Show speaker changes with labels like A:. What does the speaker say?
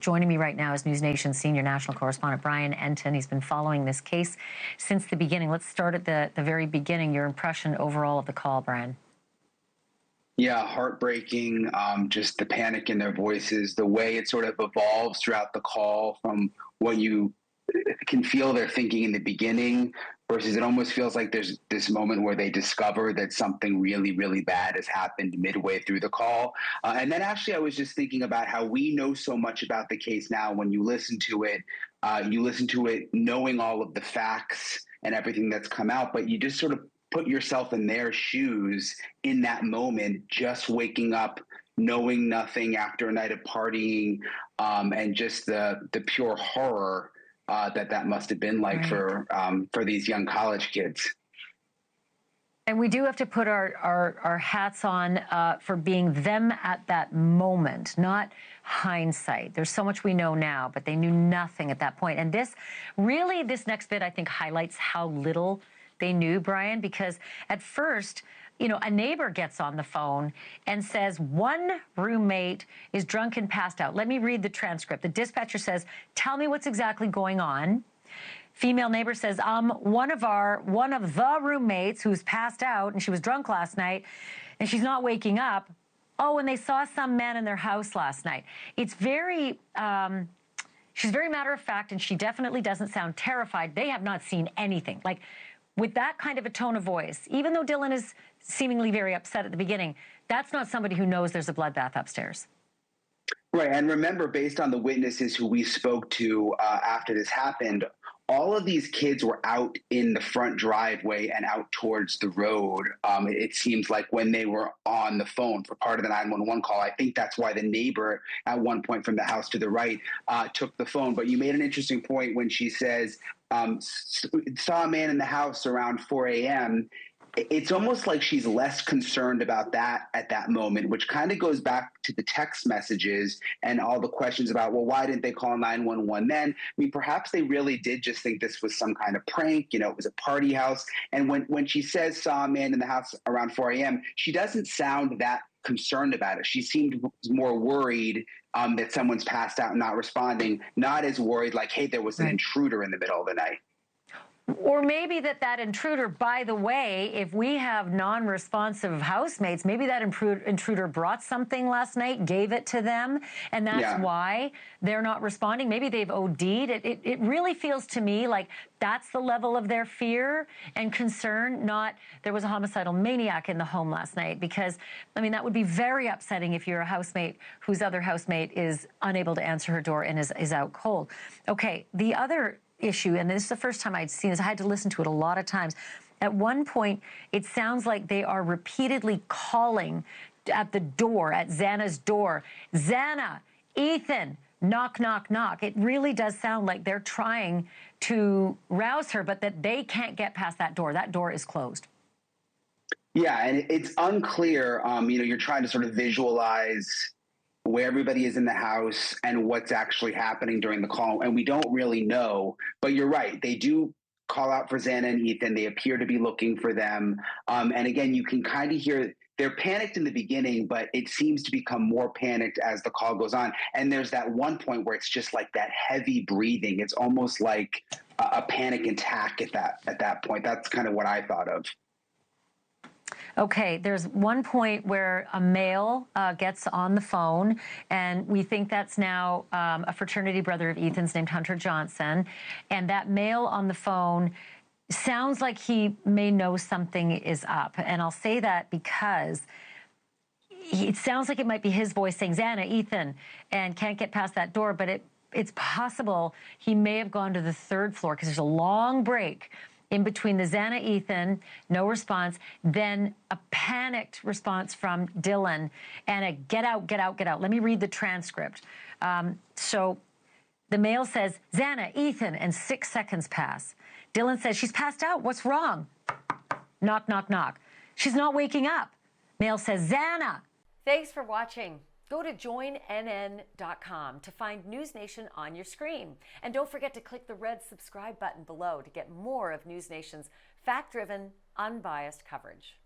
A: Joining me right now is NewsNation senior national correspondent Brian Entin. He's been following this case since the beginning. Let's start at the very beginning. Your impression overall of the call, Brian?
B: Yeah, heartbreaking, just the panic in their voices, the way it sort of evolves throughout the call from what you can feel they're thinking in the beginning versus it almost feels like there's this moment where they discover that something really, really bad has happened midway through the call. And then actually I was just thinking about how we know so much about the case now. When you listen to it knowing all of the facts and everything that's come out, but you just sort of put yourself in their shoes in that moment, just waking up, knowing nothing after a night of partying, and just the pure horror that must have been like for these young college kids.
A: And we do have to put our hats on for being them at that moment, not hindsight. There's so much we know now, but they knew nothing at that point. And this next bit, I think, highlights how little they knew, Brian, because at first, a neighbor gets on the phone and says one roommate is drunk and passed out. Let me read the transcript. The dispatcher says, "Tell me what's exactly going on." Female neighbor says, one of the roommates who's passed out and she was drunk last night and she's not waking up. Oh, and they saw some man in their house last night. It's very, she's very matter of fact, and she definitely doesn't sound terrified. They have not seen anything. Like, with that kind of a tone of voice, even though Dylan is seemingly very upset at the beginning, that's not somebody who knows there's a bloodbath upstairs.
B: Right. And remember, based on the witnesses who we spoke to after this happened, all of these kids were out in the front driveway and out towards the road. It seems like when they were on the phone for part of the 911 call. I think that's why the neighbor at one point from the house to the right took the phone. But you made an interesting point when she says, saw a man in the house around 4 a.m. It's almost like she's less concerned about that at that moment, which kind of goes back to the text messages and all the questions about, well, why didn't they call 911 then? I mean, perhaps they really did just think this was some kind of prank. It was a party house. And when she says saw a man in the house around 4 a.m., she doesn't sound that concerned about it. She seemed more worried that someone's passed out and not responding, not as worried like, hey, there was an intruder in the middle of the night.
A: Or maybe that intruder, by the way, if we have non-responsive housemates, maybe that intruder brought something last night, gave it to them, and that's why they're not responding. Maybe they've OD'd. It really feels to me like that's the level of their fear and concern, not there was a homicidal maniac in the home last night, because, I mean, that would be very upsetting if you're a housemate whose other housemate is unable to answer her door and is out cold. Okay, the other issue, and this is the first time I'd seen this, I had to listen to it a lot of times. At one point, it sounds like they are repeatedly calling at the door, at Xana's door, "Xana, Ethan, knock, knock, knock." It really does sound like they're trying to rouse her, but that they can't get past that door. That door is closed.
B: Yeah, and it's unclear. You're trying to sort of visualize where everybody is in the house and what's actually happening during the call. And we don't really know, but you're right. They do call out for Xana and Ethan. They appear to be looking for them. And again, you can kind of hear they're panicked in the beginning, but it seems to become more panicked as the call goes on. And there's that one point where it's just like that heavy breathing. It's almost like a panic attack at that point. That's kind of what I thought of.
A: Okay, there's one point where a male gets on the phone, and we think that's now a fraternity brother of Ethan's named Hunter Johnson. And that male on the phone sounds like he may know something is up. And I'll say that because it sounds like it might be his voice saying, "Xana, Ethan," and can't get past that door. But it's possible he may have gone to the third floor because there's a long break in between the Xana, Ethan, no response, then a panicked response from Dylan, and a "get out, get out, get out." Let me read the transcript. So the male says, "Xana, Ethan," and 6 seconds pass. Dylan says, "She's passed out. What's wrong?" Knock, knock, knock. "She's not waking up." Male says, "Xana." Thanks for watching. Go to joinnn.com to find NewsNation on your screen. And don't forget to click the red subscribe button below to get more of NewsNation's fact-driven, unbiased coverage.